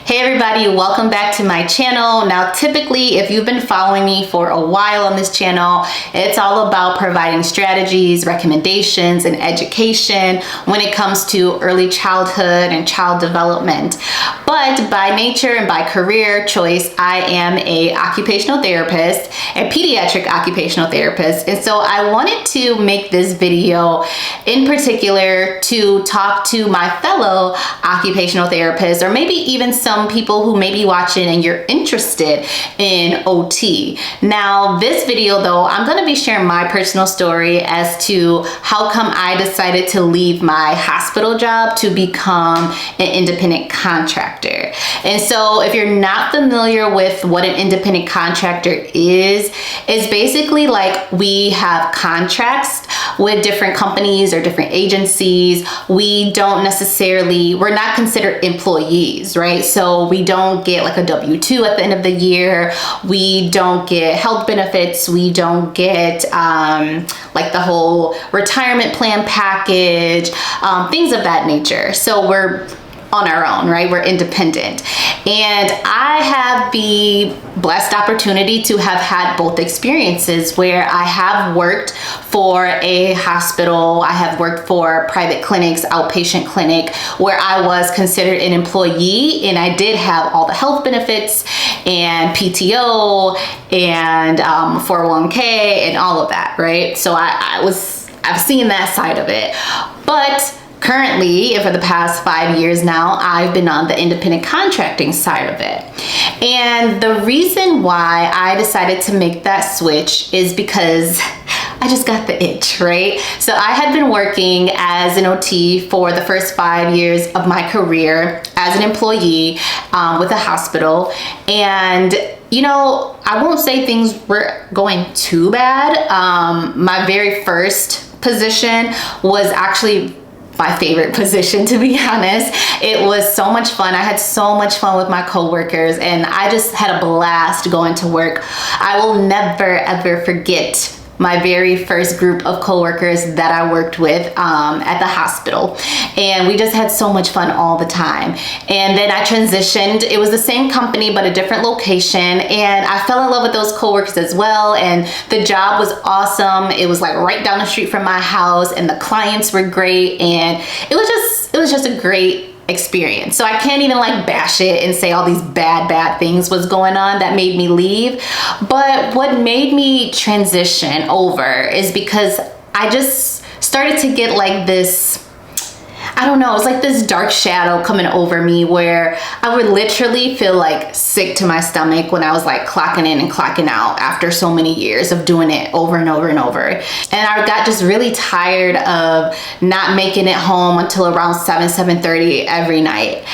Hey everybody, welcome back to my channel. Now typically if you've been following me for a while on this channel, it's all about providing strategies, recommendations, and education when it comes to early childhood and child development. But by nature and by career choice, I am a occupational therapist, a pediatric occupational therapist. And so I wanted to make this video in particular to talk to my fellow occupational therapists, or maybe even some people who may be watching and you're interested in OT. Now this video though, I'm going to be sharing my personal story as to how come I decided to leave my hospital job to become an independent contractor. And so if you're not familiar with what an independent contractor is basically like we have contracts with different companies or different agencies. We're not considered employees, right? So we don't get like a W-2 at the end of the year. We don't get health benefits. We don't get like the whole retirement plan package, things of that nature. So we're on our own, right? We're independent. And I have the blessed opportunity to have had both experiences where I have worked for a hospital, I have worked for private clinics, outpatient clinic, where I was considered an employee and I did have all the health benefits and PTO and 401k and all of that, right? So I've seen that side of it. But currently, for the past 5 years now, I've been on the independent contracting side of it. And the reason why I decided to make that switch is because I just got the itch, right? So I had been working as an OT for the first 5 years of my career as an employee with a hospital. And you know, I won't say things were going too bad. My very first position was actually my favorite position, to be honest. It was so much fun. I had so much fun with my coworkers and I just had a blast going to work. I will never ever forget my very first group of coworkers that I worked with at the hospital. And we just had so much fun all the time. And then I transitioned. It was the same company, but a different location. And I fell in love with those coworkers as well. And the job was awesome. It was like right down the street from my house and the clients were great. And it was just a great experience. So I can't even like bash it and say all these bad things was going on that made me leave. But what made me transition over is because I just started to get like this, I don't know, it's like this dark shadow coming over me where I would literally feel like sick to my stomach when I was like clocking in and clocking out after so many years of doing it over and over and over. And I got just really tired of not making it home until around 7:30 every night.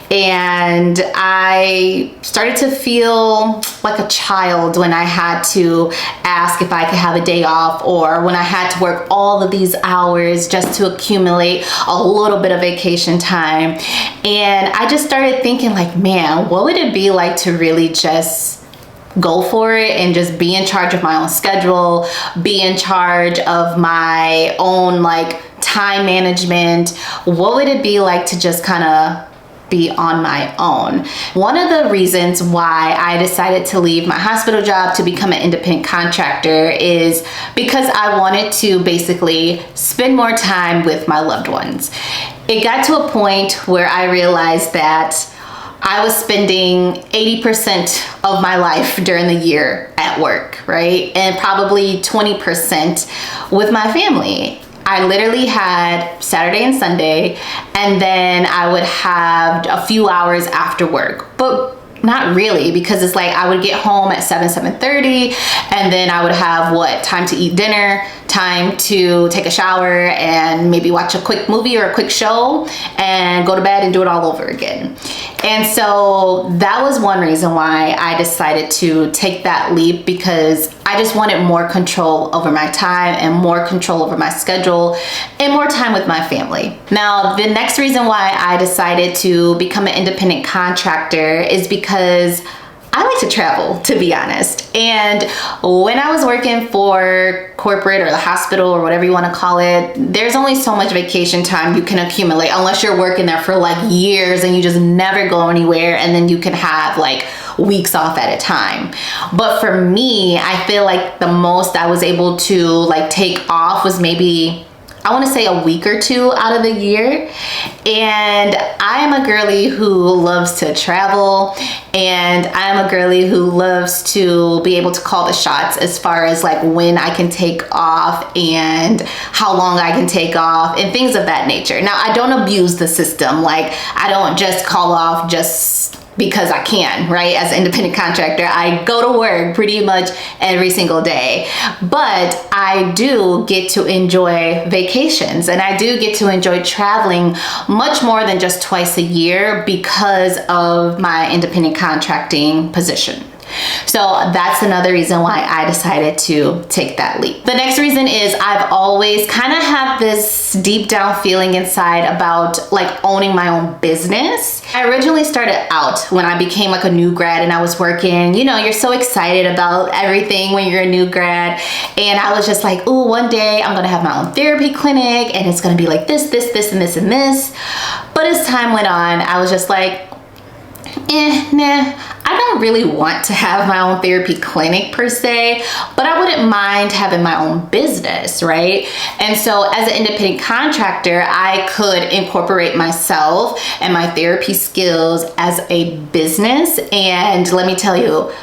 And I started to feel like a child when I had to ask if I could have a day off, or when I had to work all of these hours just to accumulate a little bit of vacation time. And I just started thinking like, man, what would it be like to really just go for it and just be in charge of my own schedule, be in charge of my own like time management? What would it be like to just kind of be on my own? One of the reasons why I decided to leave my hospital job to become an independent contractor is because I wanted to basically spend more time with my loved ones. It got to a point where I realized that I was spending 80% of my life during the year at work, right? And probably 20% with my family. I literally had Saturday and Sunday, and then I would have a few hours after work, but not really, because it's like I would get home at 7:30, and then I would have time to eat dinner, time to take a shower and maybe watch a quick movie or a quick show and go to bed and do it all over again. And so that was one reason why I decided to take that leap, because I just wanted more control over my time and more control over my schedule and more time with my family. Now, the next reason why I decided to become an independent contractor is because I like to travel, to be honest. And when I was working for corporate or the hospital or whatever you want to call it, there's only so much vacation time you can accumulate unless you're working there for like years and you just never go anywhere, and then you can have like weeks off at a time. But for me, I feel like the most I was able to like take off was maybe, I want to say, a week or two out of the year. And I am a girly who loves to travel, and I am a girly who loves to be able to call the shots as far as like when I can take off and how long I can take off and things of that nature. Now, I don't abuse the system. Like, I don't just call off just because I can, right? As an independent contractor, I go to work pretty much every single day, but I do get to enjoy vacations, and I do get to enjoy traveling much more than just twice a year because of my independent contracting position. So that's another reason why I decided to take that leap. The next reason is I've always kind of had this deep down feeling inside about like owning my own business. I originally started out when I became like a new grad and I was working, you know, you're so excited about everything when you're a new grad. And I was just like, ooh, one day I'm gonna have my own therapy clinic and it's gonna be like this, this, this, and this, and this. But as time went on, I was just like, nah, I don't really want to have my own therapy clinic per se, but I wouldn't mind having my own business, right? And so as an independent contractor, I could incorporate myself and my therapy skills as a business. And let me tell you,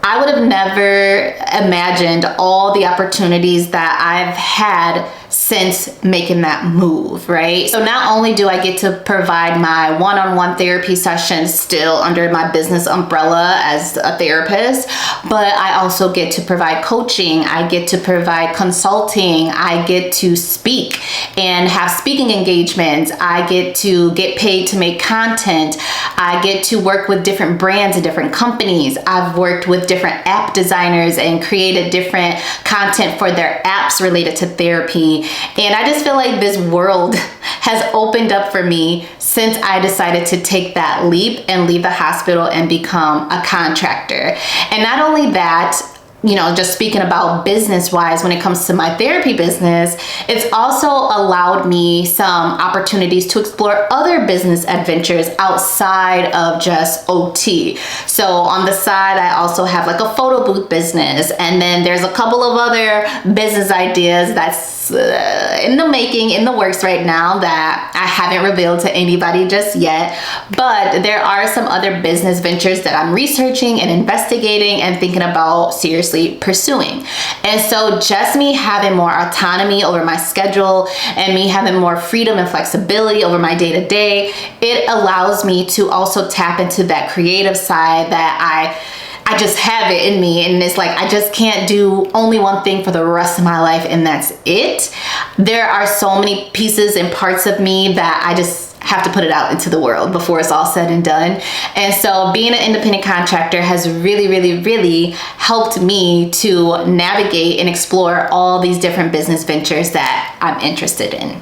I would have never imagined all the opportunities that I've had since making that move, right? So not only do I get to provide my one-on-one therapy sessions still under my business umbrella as a therapist, but I also get to provide coaching, I get to provide consulting, I get to speak and have speaking engagements, I get to get paid to make content, I get to work with different brands and different companies. I've worked with different app designers and created different content for their apps related to therapy. And I just feel like this world has opened up for me since I decided to take that leap and leave the hospital and become a contractor. And not only that, you know, just speaking about business wise, when it comes to my therapy business, it's also allowed me some opportunities to explore other business adventures outside of just OT. So on the side, I also have like a photo booth business. And then there's a couple of other business ideas that's in the making, in the works right now that I haven't revealed to anybody just yet. But there are some other business ventures that I'm researching and investigating and thinking about seriously pursuing. And so just me having more autonomy over my schedule and me having more freedom and flexibility over my day-to-day, it allows me to also tap into that creative side that I just have it in me, and it's like I just can't do only one thing for the rest of my life and that's it. There are so many pieces and parts of me that I just have to put it out into the world before it's all said and done. And so being an independent contractor has really, really, really helped me to navigate and explore all these different business ventures that I'm interested in.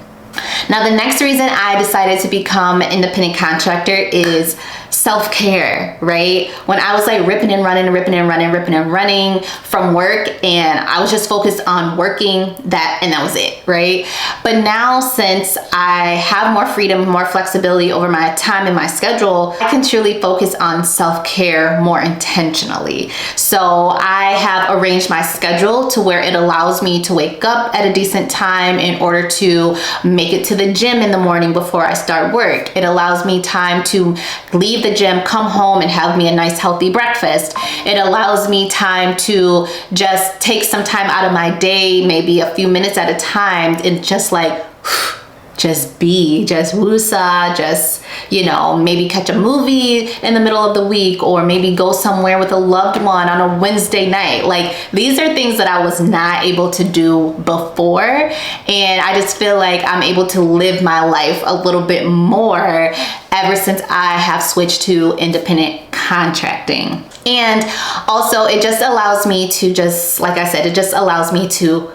Now, the next reason I decided to become an independent contractor is self-care, right? When I was like ripping and running from work, and I was just focused on working that, and that was it, right? But now, since I have more freedom, more flexibility over my time and my schedule, I can truly focus on self-care more intentionally. So I have arranged my schedule to where it allows me to wake up at a decent time in order to make it to the gym in the morning before I start work. It allows me time to leave the gym, come home, and have me a nice healthy breakfast. It allows me time to just take some time out of my day, maybe a few minutes at a time, and just like just be, just woosah, just, you know, maybe catch a movie in the middle of the week, or maybe go somewhere with a loved one on a Wednesday night. Like, these are things that I was not able to do before, and I just feel like I'm able to live my life a little bit more ever since I have switched to independent contracting. And also, it just allows me to just, like I said, it just allows me to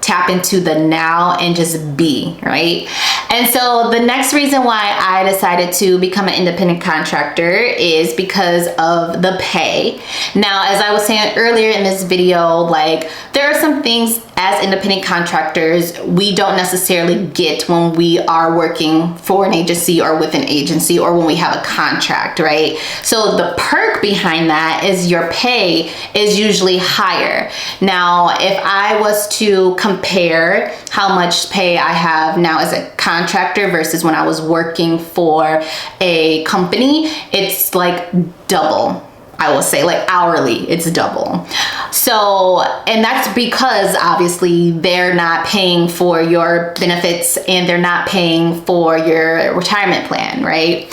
tap into the now and just be, right? And so the next reason why I decided to become an independent contractor is because of the pay. Now, as I was saying earlier in this video, like there are some things as independent contractors we don't necessarily get when we are working for an agency or with an agency or when we have a contract, right? So the perk behind that is your pay is usually higher. Now, if I was to compare how much pay I have now as a contractor versus when I was working for a company, it's like double. I will say, like hourly, it's double. So, and that's because obviously they're not paying for your benefits and they're not paying for your retirement plan, right?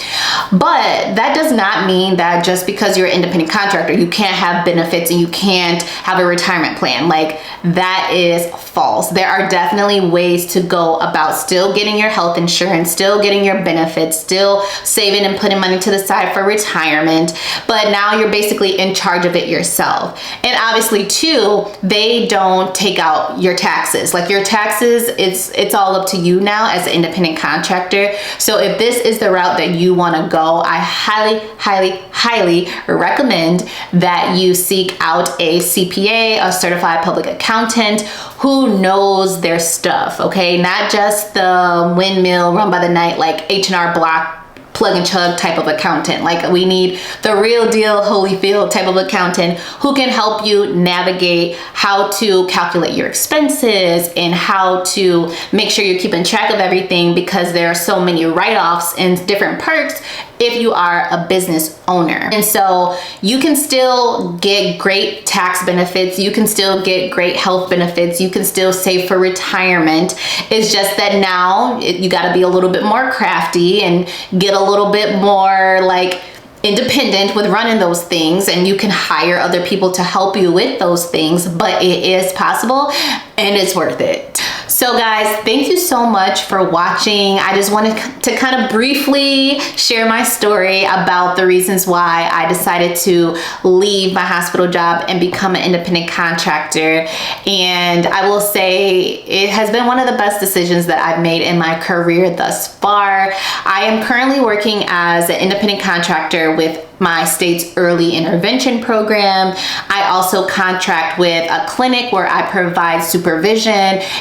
But that does not mean that just because you're an independent contractor, you can't have benefits and you can't have a retirement plan. Like that is false. There are definitely ways to go about still getting your health insurance, still getting your benefits, still saving and putting money to the side for retirement. But now you're basically in charge of it yourself. And obviously too, they don't take out your taxes. Like your taxes, it's all up to you now as an independent contractor. So if this is the route that you want to go, I highly recommend that you seek out a CPA, a certified public accountant who knows their stuff, okay? Not just the windmill run by the night like H&R Block plug and chug type of accountant. Like we need the real deal Holyfield type of accountant who can help you navigate how to calculate your expenses and how to make sure you're keeping track of everything, because there are so many write-offs and different perks if you are a business owner. And so you can still get great tax benefits, you can still get great health benefits, you can still save for retirement. It's just that now you got to be a little bit more crafty and get a little bit more like independent with running those things, and you can hire other people to help you with those things, but it is possible and it's worth it. So guys, thank you so much for watching. I just wanted to kind of briefly share my story about the reasons why I decided to leave my hospital job and become an independent contractor. And I will say it has been one of the best decisions that I've made in my career thus far. I am currently working as an independent contractor with my state's early intervention program. I also contract with a clinic where I provide supervision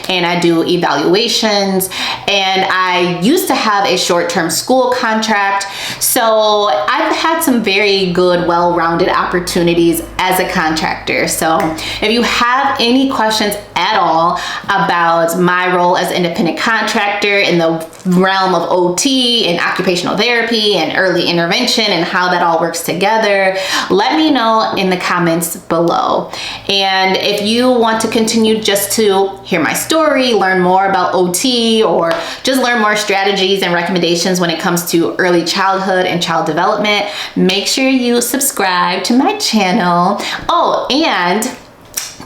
and I do evaluations, and I used to have a short-term school contract. So I've had some very good, well-rounded opportunities as a contractor. So if you have any questions at all about my role as an independent contractor in the realm of OT and occupational therapy and early intervention and how that all works together, let me know in the comments below. And if you want to continue just to hear my story, learn more about OT, or just learn more strategies and recommendations when it comes to early childhood and child development, make sure you subscribe to my channel. Oh, and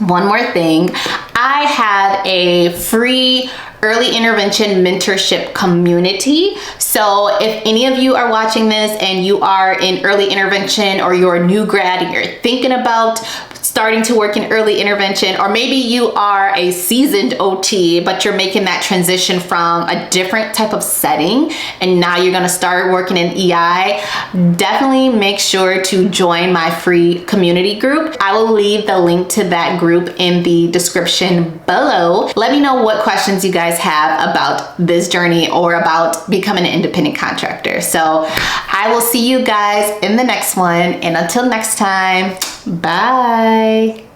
one more thing, I have a free early intervention mentorship community. So if any of you are watching this and you are in early intervention, or you're a new grad and you're thinking about starting to work in early intervention, or maybe you are a seasoned OT but you're making that transition from a different type of setting and now you're going to start working in EI, definitely make sure to join my free community group. I will leave the link to that group in the description below. Let me know what questions you guys have about this journey or about becoming an independent contractor. So I will see you guys in the next one, and until next time, bye.